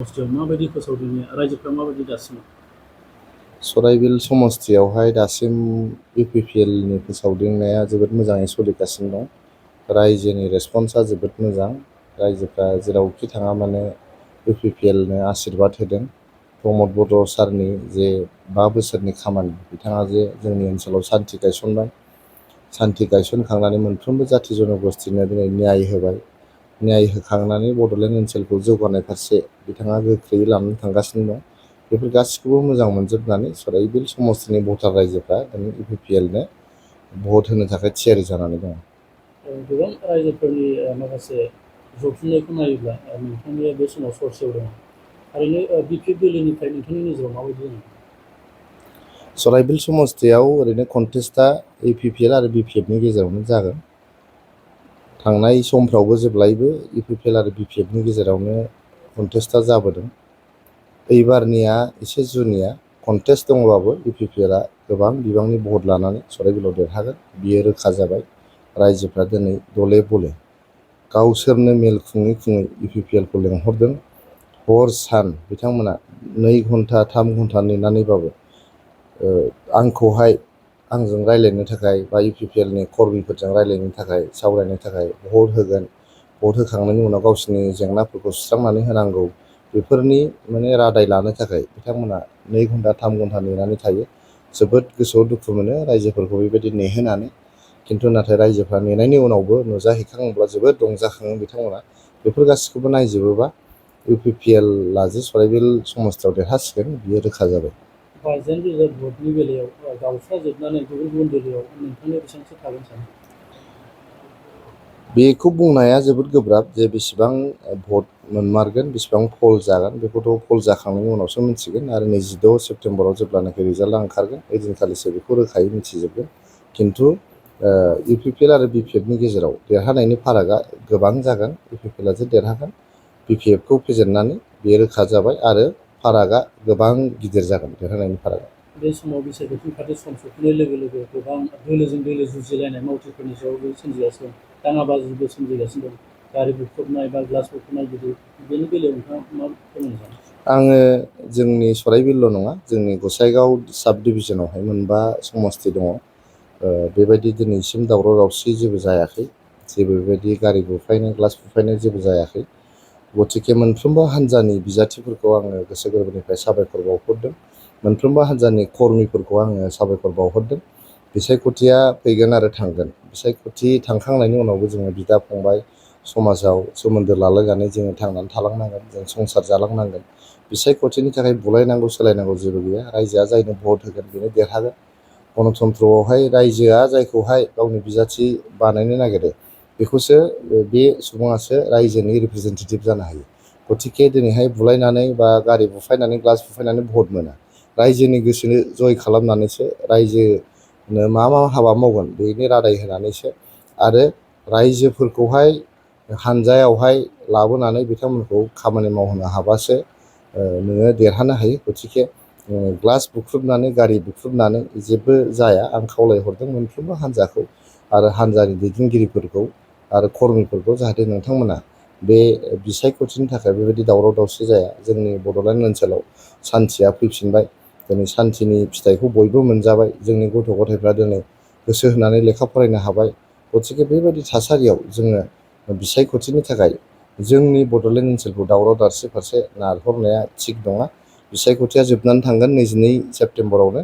समस्थियाव माबायदि फोसावदिङो रायजोफ्रा माबायदि दासिम सराइबिल समस्थियावहाय दासिम UPPL नि फोसावदिंनाया जोबोद मोजाङै सोलिगासिनो दं। रायजोनि रेसपन्सआ जोबोद मोजां। रायजोफ्रा जेरावखि थाङा मानो UPPL नो आशीर्बाद होदों। प्रमद बर' सारनि जे 5 बोसोरनि खामानि, बिथाङा जे जोंनि ओनसोलाव सान्थि गायसनबाय, सान्थि गायसनखांनानै मोनफ्रोमबो जाथि जनगोष्ठीनो दिनै न्याय होबाय। न्याय होखांनानै बड'लेण्ड ओनसोलखौ जौगानाय फारसे बिथाङा गोख्रैयै लानानै थांगासिनो दं। बेफोर गासिखौबो मोजां मोनजोबनानै सराइबिल समस्थिनि भटार रायजोफ्रा दिनै UPPL नो भट होनो थाखाय थियारि जानानै दङ। गोबां रायजोफोरनि माखासे जथुमनायखौ नायोब्ला नोंथांनिया बे समाव सरसेयाव दङ। थारैनो BPF दोलोनिफ्राय नोंथांनि नोजोराव माबायदि दङ? सराइबिल समस्थियाव ओरैनो कन्टेस्टआ UPPL आरो BPF नि गेजेरावनो जागोन। थांनाय समफ्रावबो जेब्लायबो UPPL आरो BPF नि गेजेरावनो कन्टेस्टआ जाबोदों। एबारनिया एसे जुनिया, कन्टेस्ट दङबाबो UPPL आ गोबां बिबांनि भट लानानै सराइबिलाव देरहागोन, बियो रोखा जाबाय। रायजोफ्रा दिनै दले बले गावसोरनो मेल खुङै खुङै UPPL खौ लेंहरदों। हर सान बिथांमोना 2 घन्टा 3 घन्टा नेनानैबाबो आंजों रायज्लायनो थाखाय बा UPPL नि कर्मिफोरजों रायज्लायनो थाखाय, सावरायनो थाखाय भट होगोन। भट होखांनायनि उनाव गावसोरनि जेंनाफोरखौ सुस्रांनानै होनांगौ, बेफोरनि रादाय लानो थाखाय बिथांमोना 2 घन्टा 3 घन्टा नेनानै थायो। जोबोद गोसोआव दुखु मोनो रायजोफोरखौ बेबायदि नेहोनानै। खिन्थु नाथाय रायजोफ्रा नेनायनि उनावबो नुजाहैखाङोब्ला जोबोद रंजाखाङो बिथांमोना। बेफोर गासिखौबो नायजोबोबा UPPL आ जे सराइबिल समस्थियाव देरहासिगोन, बियो रोखा जाबाय। 5,000 भटनि बेलायाव गावस्राजोबनानै गुबुन गुबुन दोलोआव नोंथांनिया बेसेबांसो थागोन सानो? बेखौ बुंनाया जोबोद गोब्राब जे बेसेबां भट मोनमारगोन, बेसेबां पल जागोन, बेखौथ' पल जाखांनायनि उनावसो मिथिगोन। आरो 26 सेप्तेम्बराव जेब्लानाखि रिजाल्टआ ओंखारगोन, ओइदिनखालिसो बेखौ रोखायै मिथिजोबगोन। खिन्थु UPPL आरो BPF नि गेजेराव देरहानायनि फारागा गोबां जागोन। UPPL आ जे देरहागोन, BPF खौ फेजेननानै बेयो रोखा जाबाय। आरो फारागा गोबां गिदिर जागोन, देरहानायनि फारागा। बे समाव बिसायख'थिनि फारसे सम सफैनाय लोगो लोगो गोबां दोलोजों दोलो जुजिलायनाय मावथिफोरनि सायावबो सोमजिगासिनो दं, दाङाबाजिबो सोमजिगासिनो दं, गारि बुख्रुबनाय बा ग्लास बुख्रुबनाय, बेनि बेलायाव नोंथाङा मा फोरमायनो सानो? आङो जोंनि सराइबिलल' नङा, जोंनि गसाइगाव साब डिभिजनावहाय 5 समस्ति दङ। बेबायदि दिनैसिम दावराव दावसि जेबो जायाखै, जेबो बेबायदि गारि बुफायनाय, ग्लास बुफायनाय जेबो जायाखै। गतिके मोनफ्रोमबो हान्जानि बिजाथिफोरखौ आङो गोसो गोरबोनिफ्राय साबायखर बावहरदों। मोनफ्रोमबो हान्जानि कर्मिफोरखौ आङो साबायखर बावहरदों। बिसायख'थिया फैगोन आरो थांगोन। बिसायख'थि थांखांनायनि उनावबो जोङो बिदा फंबाय समाजाव सोमोन्दो लालायनानै जोङो थांनानै थालांनांगोन, जों संसार जालांनांगोन। बिसायख'थिनि थाखाय बुलायनांगौ सोलायनांगौ जेबो गैया। रायजोआ जायनो भट होगोन बेनो देरहागोन। गणतन्त्रआवहाय रायजोआ जायखौहाय गावनि बिजाथि बानायनो नागिरो, बेखौसो बे सुबुङासो रायजोनि रिप्रेजेन्टेटिभ जानो हायो। गतिके दिनैहाय बुलायनानै बा गारि बुफायनानै, ग्लास बुफायनानै भट मोना। रायजोनि गोसो जय खालामनानैसो, रायजोनो मा मा हाबा मावगोन बेनि रादाय होनानैसो, आरो रायजोफोरखौहाय हानजायावहाय लाबोनानै बिथांमोनखौ खामानि मावहोनो हाबासो नोङो देरहानो हायो। गतिके ग्लास बुख्रुबनानै, गारि बुख्रुबनानै जेबो जाया। आं खावलायहरदों मोनफ्रोमबो हान्जाखौ आरो हान्जानि दैदेनगिरिफोरखौ आरो कर्मिफोरखौ, जाहाथे नोंथांमोना बे बिसायख'थिनि थाखाय बेबायदि दावराव दावसि जाया। जोंनि बड'लेण्ड ओनसोलाव सान्थिया फैफिनबाय। दिनै सान्थिनि फिथाइखौ बयबो मोनजाबाय। जोंनि गथ' गथायफ्रा दिनै गोसो होनानै लेखा फरायनो हाबाय। गतिके बेबायदि थासारियाव जोङो बिसायख'थिनि थाखाय जोंनि बड'लेण्ड ओनसोलखौ दावराव दावसि फारसे नारहरनाया थिग नङा। बिसायख'थिया जोबनानै थांगोन 22 सेप्तेम्बरावनो।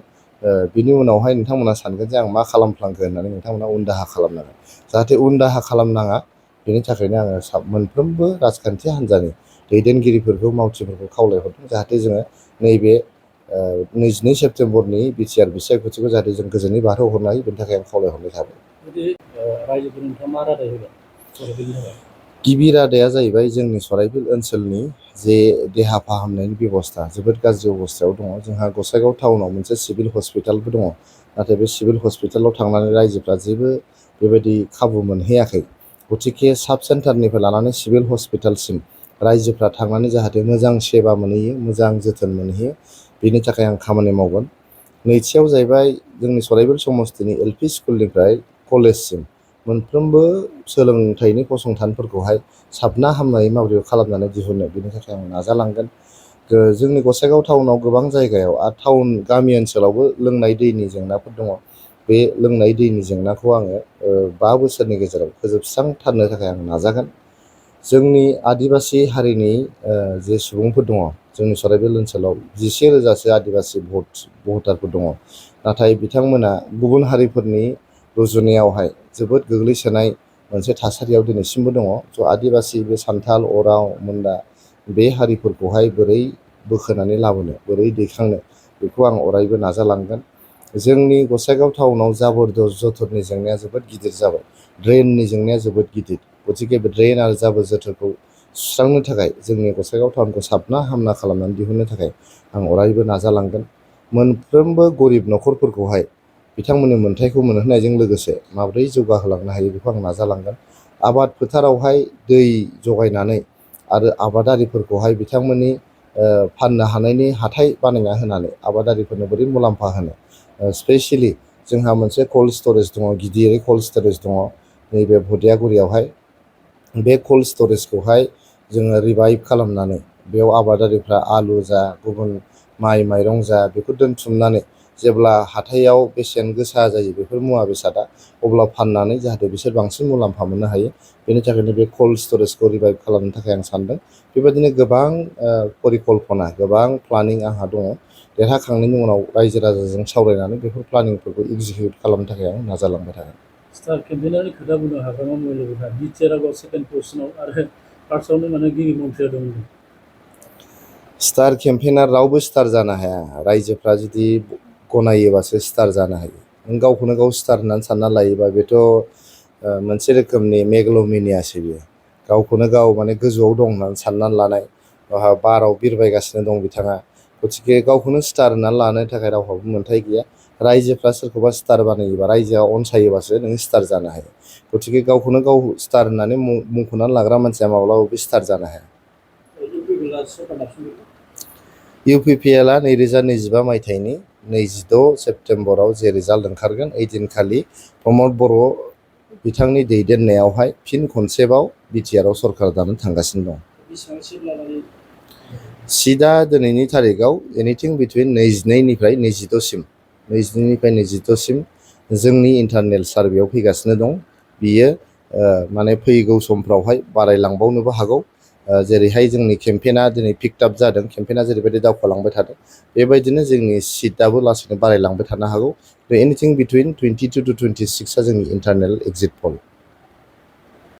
बिनि उनावहाय नोंथांमोना सानगोन जे आं मा खालामफ्लांखो होननानै नोंथांमोना उन दाहा खालामनांगोन। जाहाथे उन दाहा खालामनाङा, बेनि थाखायनो आङो मोनफ्रोमबो राजखान्थि हान्जानि दैदेनगिरिफोरखौ, मावथिफोरखौ खावलायहरदों जाहाथे जोङो नैबे 22 सेप्तेम्बरनि बिटिआर बिसायख'थिखौ जाहाथे जों गोजोनै बारहोहरनो हायो, बेनि थाखाय आं खावलायहरनाय थाबाय। जुदि रायजोफोरनो नोंथाङा मा रादाय होगोन सराइबिलनि थाखाय? गिबि रादाया जाहैबाय जोंनि सराइबिल ओनसोलनि जे देहा फाहामनायनि बेबस्था जोबोद गाज्रि अबस्थायाव दङ। जोंहा गसाइगाव टाउनाव मोनसे सिभिल हस्पिटालबो दङ, नाथाय बे सिभिल हस्पिटालाव थांनानै रायजोफ्रा जेबो बेबायदि खाबु मोनहैयाखै। गतिके साब सेन्टारनिफ्राय लानानै सिभिल हस्पिटालसिम रायजोफ्रा थांनानै जाहाथे मोजां सेबा मोनहैयो, मोजां जोथोन मोनहैयो, बेनि थाखाय आं खामानि मावगोन। नैथियाव जाहैबाय जोंनि सराइबिल समस्तिनि LP स्कुलनिफ्राय कलेजसिम मोनफ्रोमबो सोलोंथाइनि फसंथानफोरखौहाय साबना हामनायै माबोरै खालामनानै दिहुनो, बेनि थाखाय आं नाजालांगोन। जोंनि गसाइगाव टाउनाव गोबां जायगायाव आरो टाउन गामि ओनसोलावबो लोंनाय दैनि जेंनाफोर दङ। बे लोंनाय दैनि जेंनाखौ आङो 5 बोसोरनि गेजेराव फोजोबस्रांथारनो थाखाय आं नाजागोन। जोंनि आदिबासि हारिनि जे सुबुंफोर दङ जोंनि सराइबिल ओनसोलाव 11,000सो आदिबासि भटारफोर दङ। नाथाय बिथांमोना गुबुन हारिफोरनि रुजुनायावहाय जोबोद गोग्लैसोनाय मोनसे थासारियाव दिनैसिमबो दङ। स' आदिबासि बे सान्थाल, अराव, मुन्डा बे हारिफोरखौहाय बोरै बोखोनानै लाबोनो, बोरै दैखांनो, बेखौ आं अरायबो नाजालांगोन। जोंनि गसाइगाव टाउनाव जाबोर जथरनि जेंनाया जोबोद गिदिर जाबाय। ड्रेननि जेंनाया जोबोद गिदिर। गथिखे बे ड्रेन आरो जाबोर जोथोरखौ सुस्रांनो थाखाय जोंनि गसाइगाव टाउनखौ साबना हामना खालामनानै दिहुननो थाखाय आं अरायबो नाजालांगोन। मोनफ्रोमबो गरिब न'खरफोरखौहाय बिथांमोननि मोन्थायखौ मोनहोनायजों लोगोसे माबोरै जौगाहोलांनो हायो बेखौ आं नाजालांगोन। आबाद फोथारावहाय दै जगायनानै आरो आबादारिफोरखौहाय बिथांमोननि फाननो हानायनि हाथाय बानायना होनानै आबादारिफोरनो बोरै मुलाम्फा होनो। स्पेसियेलि जोंहा मोनसे कल्ड स्टरेज दङ, गिदिरै कल्ड स्टरेज दङ नैबे भदियागुरियावहाय। बे कल्ड स्टरेजखौहाय जोङो रिभाइभ खालामनानै बेयाव आबादारिफ्रा आलु जा, गुबुन माइ माइरं जा, बेखौ दोनथुमनानै जेब्ला हाथायाव बेसेन गोसा जायो बेफोर मुवा बेसादा, अब्ला फाननानै जाहाथे बिसोर बांसिन मुलाम्फा मोननो हायो। बेनि थाखायनो बे कल्ड स्टरेजखौ रिभाइभ खालामनो थाखाय आं सानदों। बेबायदिनो गोबां परिकल्पना, गोबां प्लानिं आंहा दङ। देरहाखांनायनि उनाव रायजो राजाजों सावरायनानै बेफोर प्लानिंफोरखौ एगजिकिउट खालामनो थाखाय आं नाजालांबाय थागोन। स्टार केम्पेइनारनि खोथा बुंनो हाग्रामा महिलाफोरा बिटिआरआव सेकेन्ड पजिशनाव आरो फार्स्टआवनो माने गिबि मन्थ्रिया दंमोन। स्टार केम्पेइनार रावबो स्टार जानो हाया। रायजोफ्रा जुदि गनायोबासो स्टार जानो हायो। नों गावखौनो गाव स्टार होननानै सानना लायोबा बेथ' मोनसे रोखोमनि मेगल'मेनियासो बियो। गावखौनो गाव माने गोजौआव दं होननानै साननानै लानाय, बाराव बिरबायगासिनो दं बिथाङा। गथिखे गावखौनो स्टार होननानै लानो थाखाय रावहाबो मोन्थाय गैया। रायजोफ्रा सोरखौबा स्टार बानायोबा, रायजोआ अनसायोबासो नोङो स्टार जानो हायो। गथिखे गावखौनो गाव स्टार होननानै मुंख'नानै लाग्रा मानसिया माब्लाबाबो स्टार जानो हाया। इउपिपिएलआ 2025 मायथाइनि 26 सेप्तेम्बराव जे रिजाल्ट ओंखारगोन, ओइदिनखालि प्रमद बर' बिथांनि दैदेननायावहाय फिन खनसेबाव बिटिआरआव सरकार दानो थांगासिनो दं। सिटआ दिनैनि तारिखआव एनिथिं बिटुइन 22निफ्राय 22सिम जोंनि इन्टारनेल सार्भेयाव फैगासिनो दं। बियो माने फैगौ समफ्रावहाय बारायलांबावनोबो हागौ। जेरैहाय जोंनि केम्पेइना दिनै पिकआप जादों, केम्पेइना जेरैबायदि दावखोलांबाय थादों, बेबायदिनो जोंनि सिटआबो लासैनो बारायलांबाय थानो हागौ। एनिथिं बिटुइन 22 to 26आ जोंनि इन्टारनेल एग्जिट पल।